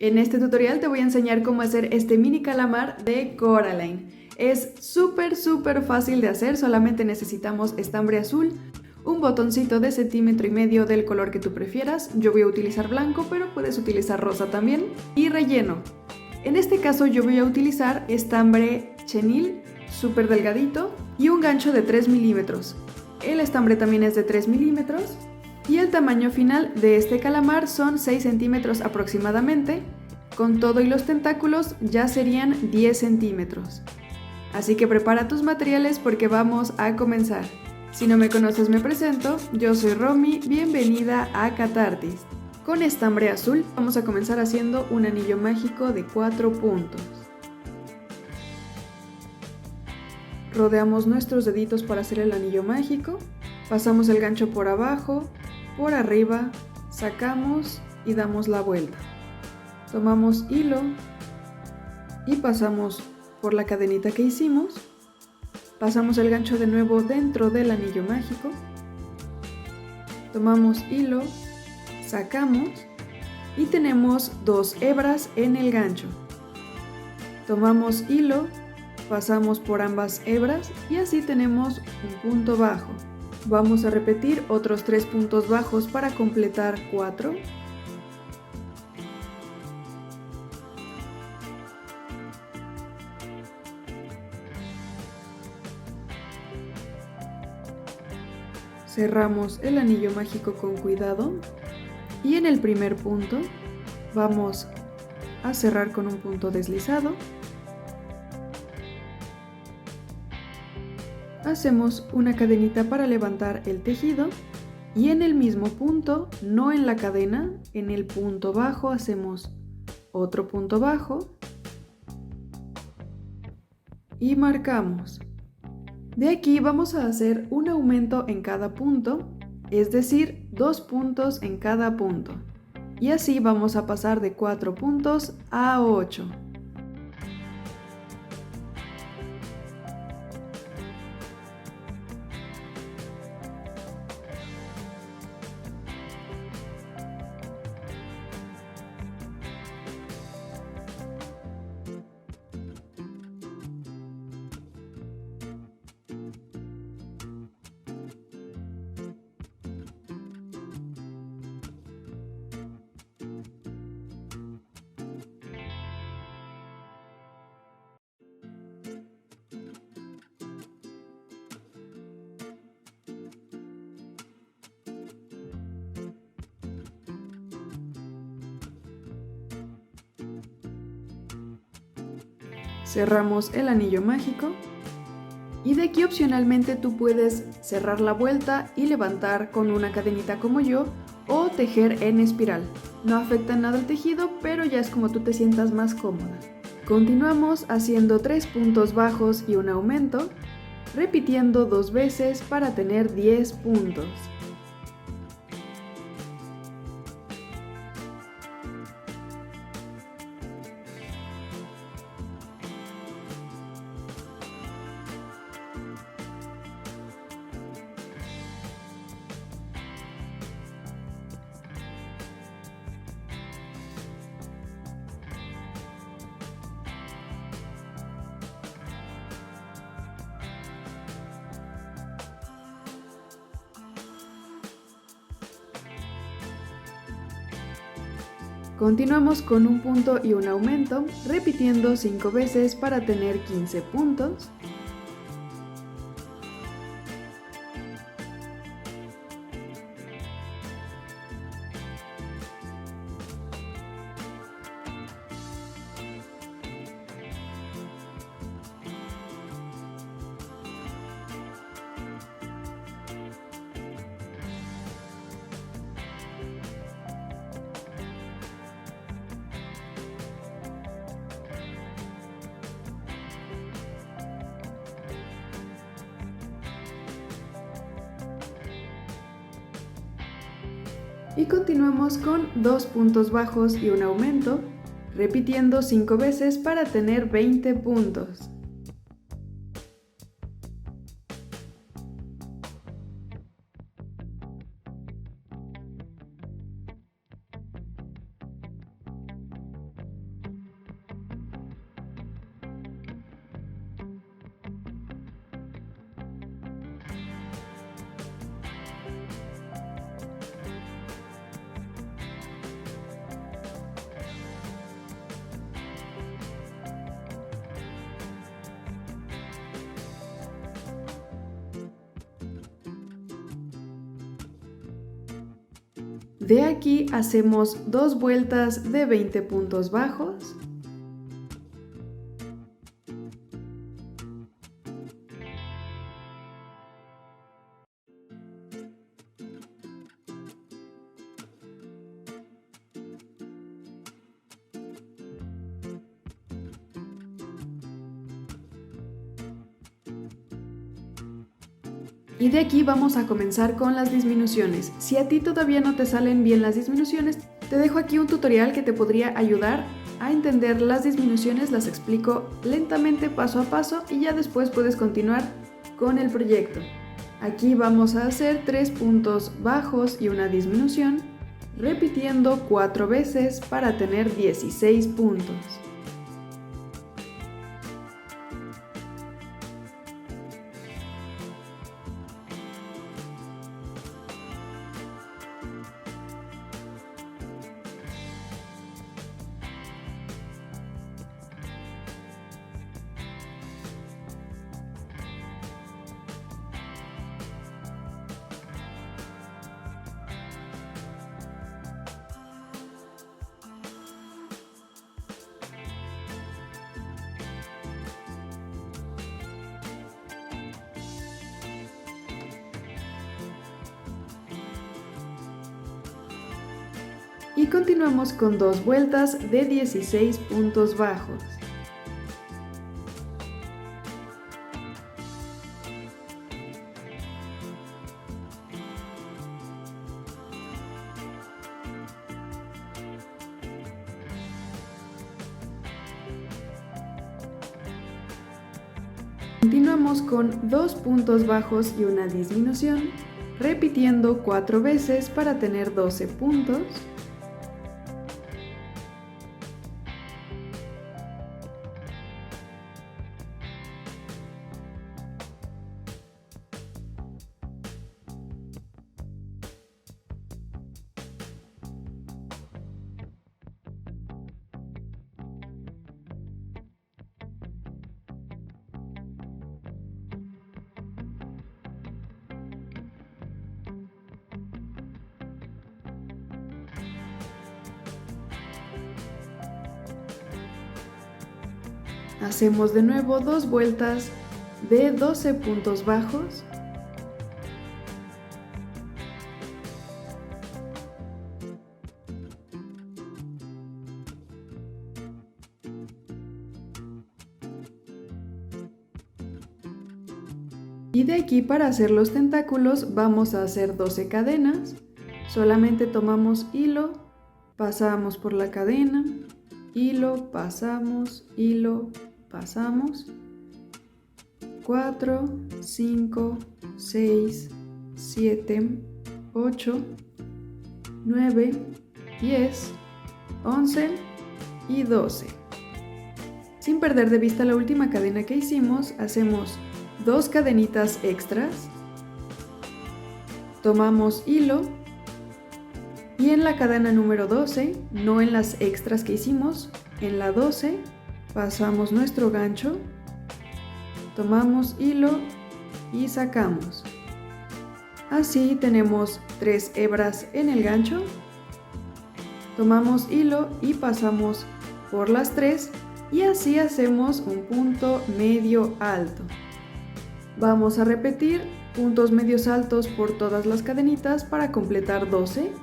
En este tutorial te voy a enseñar cómo hacer este mini calamar de Coraline. Es súper fácil de hacer, solamente necesitamos estambre azul, un botoncito de 1,5 centímetros del color que tú prefieras, yo voy a utilizar blanco pero puedes utilizar rosa también, y relleno. En este caso yo voy a utilizar estambre chenil súper delgadito y un gancho de 3 milímetros. El estambre también es de 3 milímetros. Y el tamaño final de este calamar son 6 centímetros aproximadamente. Con todo y los tentáculos ya serían 10 centímetros. Así que prepara tus materiales porque vamos a comenzar. Si no me conoces me presento, yo soy Romy, bienvenida a Catartist. Con estambre azul vamos a comenzar haciendo un anillo mágico de 4 puntos. Rodeamos nuestros deditos para hacer el anillo mágico, pasamos el gancho por abajo, por arriba, sacamos y damos la vuelta. Tomamos hilo y pasamos por la cadenita que hicimos, pasamos el gancho de nuevo dentro del anillo mágico, tomamos hilo, sacamos y tenemos 2 hebras en el gancho. Tomamos hilo, pasamos por ambas hebras y así tenemos un punto bajo. Vamos a repetir otros 3 puntos bajos para completar 4. Cerramos el anillo mágico con cuidado y en el primer punto vamos a cerrar con un punto deslizado. Hacemos una cadenita para levantar el tejido y en el mismo punto, no en la cadena, en el punto bajo hacemos otro punto bajo y marcamos. De aquí vamos a hacer un aumento en cada punto, es decir, 2 puntos en cada punto. Y así vamos a pasar de 4 puntos a 8. Cerramos el anillo mágico y de aquí opcionalmente tú puedes cerrar la vuelta y levantar con una cadenita como yo o tejer en espiral. No afecta nada el tejido, pero ya es como tú te sientas más cómoda. Continuamos haciendo 3 puntos bajos y un aumento, repitiendo 2 veces para tener 10 puntos. Continuamos con un punto y un aumento, repitiendo 5 veces para tener 15 puntos. Y continuamos con 2 puntos bajos y un aumento, repitiendo 5 veces para tener 20 puntos. De aquí hacemos 2 vueltas de 20 puntos bajos. Y de aquí vamos a comenzar con las disminuciones. Si a ti todavía no te salen bien las disminuciones, te dejo aquí un tutorial que te podría ayudar a entender las disminuciones, las explico lentamente paso a paso y ya después puedes continuar con el proyecto. Aquí vamos a hacer 3 puntos bajos y una disminución, repitiendo 4 veces para tener 16 puntos. Y continuamos con 2 vueltas de 16 puntos bajos. Continuamos con 2 puntos bajos y una disminución, repitiendo 4 veces para tener 12 puntos. Hacemos de nuevo 2 vueltas de 12 puntos bajos. Y de aquí, para hacer los tentáculos, vamos a hacer 12 cadenas. Solamente tomamos hilo, pasamos por la cadena, hilo, pasamos, 4, 5, 6, 7, 8, 9, 10, 11 y 12. Sin perder de vista la última cadena que hicimos, hacemos 2 cadenitas extras, tomamos hilo y en la cadena número 12, no en las extras que hicimos, en la 12 pasamos nuestro gancho, tomamos hilo y sacamos. Así tenemos 3 hebras en el gancho, tomamos hilo y pasamos por las 3 y así hacemos un punto medio alto. Vamos a repetir puntos medios altos por todas las cadenitas para completar 12.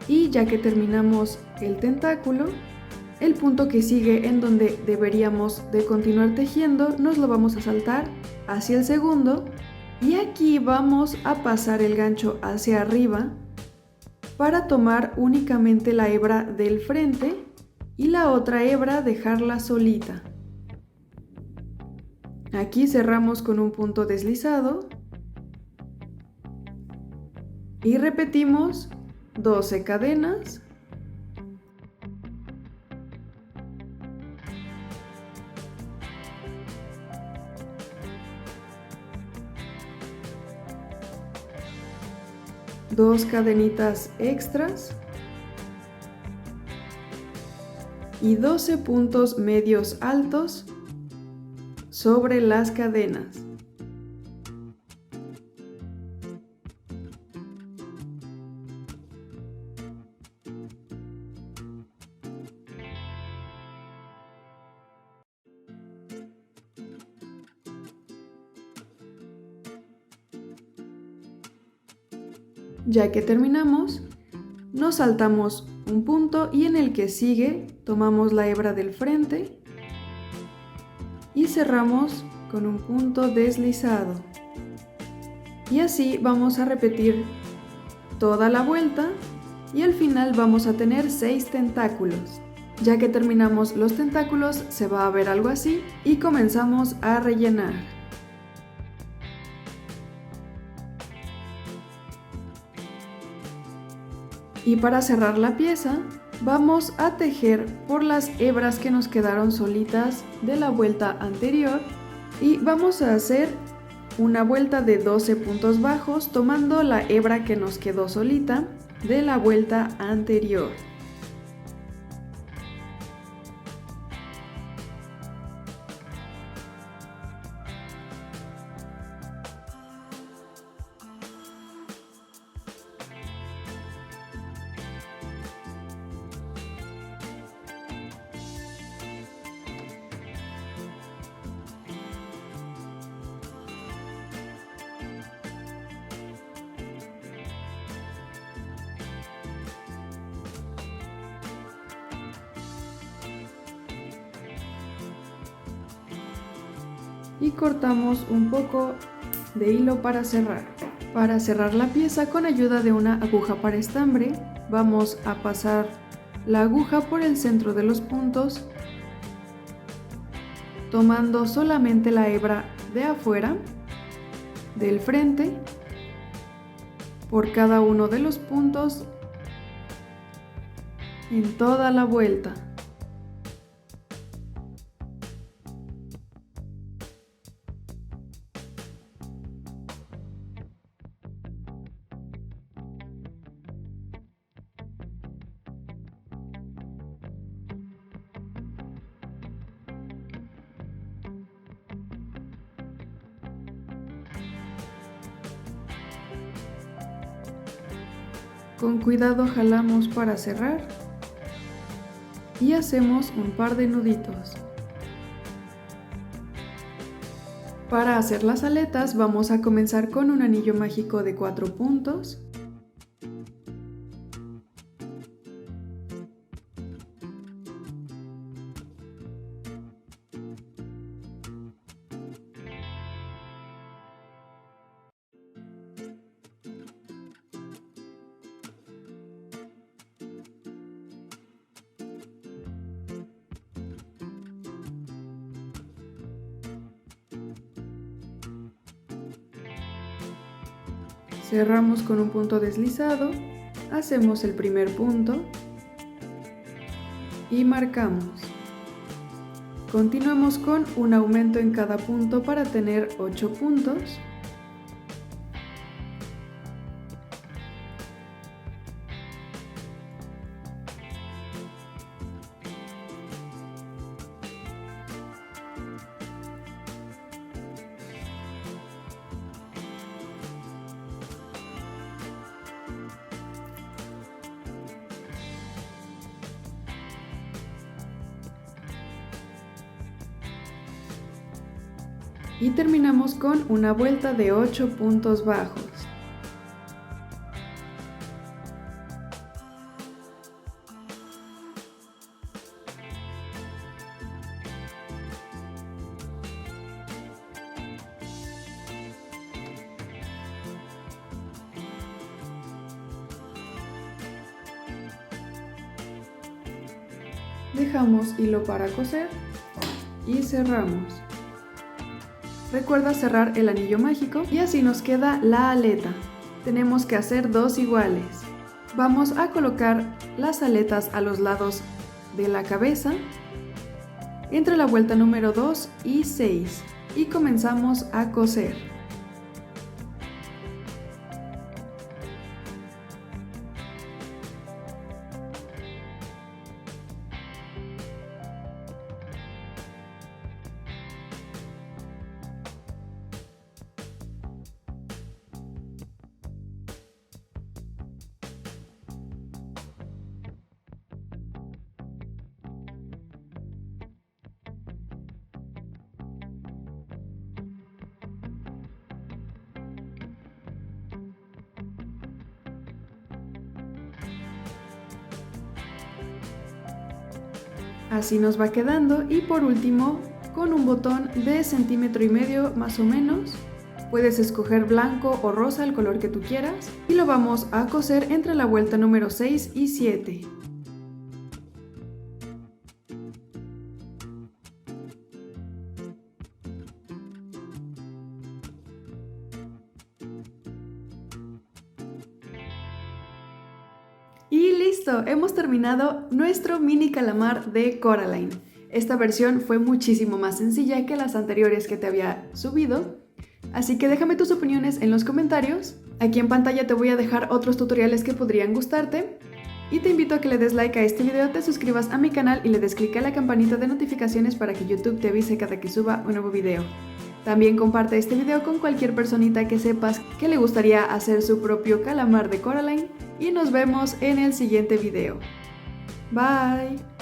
Y ya que terminamos el tentáculo, el punto que sigue en donde deberíamos de continuar tejiendo, nos lo vamos a saltar hacia el segundo y aquí vamos a pasar el gancho hacia arriba para tomar únicamente la hebra del frente y la otra hebra dejarla solita. Aquí cerramos con un punto deslizado y repetimos 12 cadenas. Dos cadenitas extras y 12 puntos medios altos sobre las cadenas. Ya que terminamos, nos saltamos un punto y en el que sigue tomamos la hebra del frente y cerramos con un punto deslizado. Y así vamos a repetir toda la vuelta y al final vamos a tener 6 tentáculos. Ya que terminamos los tentáculos se va a ver algo así y comenzamos a rellenar. Y para cerrar la pieza, vamos a tejer por las hebras que nos quedaron solitas de la vuelta anterior y vamos a hacer una vuelta de 12 puntos bajos tomando la hebra que nos quedó solita de la vuelta anterior. Y cortamos un poco de hilo para cerrar. Para cerrar la pieza con ayuda de una aguja para estambre, vamos a pasar la aguja por el centro de los puntos, tomando solamente la hebra de afuera, del frente, por cada uno de los puntos en toda la vuelta. Con cuidado jalamos para cerrar y hacemos un par de nuditos. Para hacer las aletas vamos a comenzar con un anillo mágico de 4 puntos. Cerramos con un punto deslizado, hacemos el primer punto y marcamos. Continuamos con un aumento en cada punto para tener 8 puntos. Y terminamos con una vuelta de 8 puntos bajos. Dejamos hilo para coser y cerramos. Recuerda cerrar el anillo mágico y así nos queda la aleta. Tenemos que hacer 2 iguales. Vamos a colocar las aletas a los lados de la cabeza, entre la vuelta número 2 y 6, y comenzamos a coser. Así nos va quedando, y por último, con un botón de 1,5 centímetros más o menos, puedes escoger blanco o rosa, el color que tú quieras, y lo vamos a coser entre la vuelta número 6 y 7. Y listo, hemos terminado nuestro mini calamar de Coraline. Esta versión fue muchísimo más sencilla que las anteriores que te había subido, así que déjame tus opiniones en los comentarios. Aquí en pantalla te voy a dejar otros tutoriales que podrían gustarte, y te invito a que le des like a este video, te suscribas a mi canal y le des clic a la campanita de notificaciones para que YouTube te avise cada que suba un nuevo video. También comparte este video con cualquier personita que sepas que le gustaría hacer su propio calamar de Coraline, y nos vemos en el siguiente video. Bye.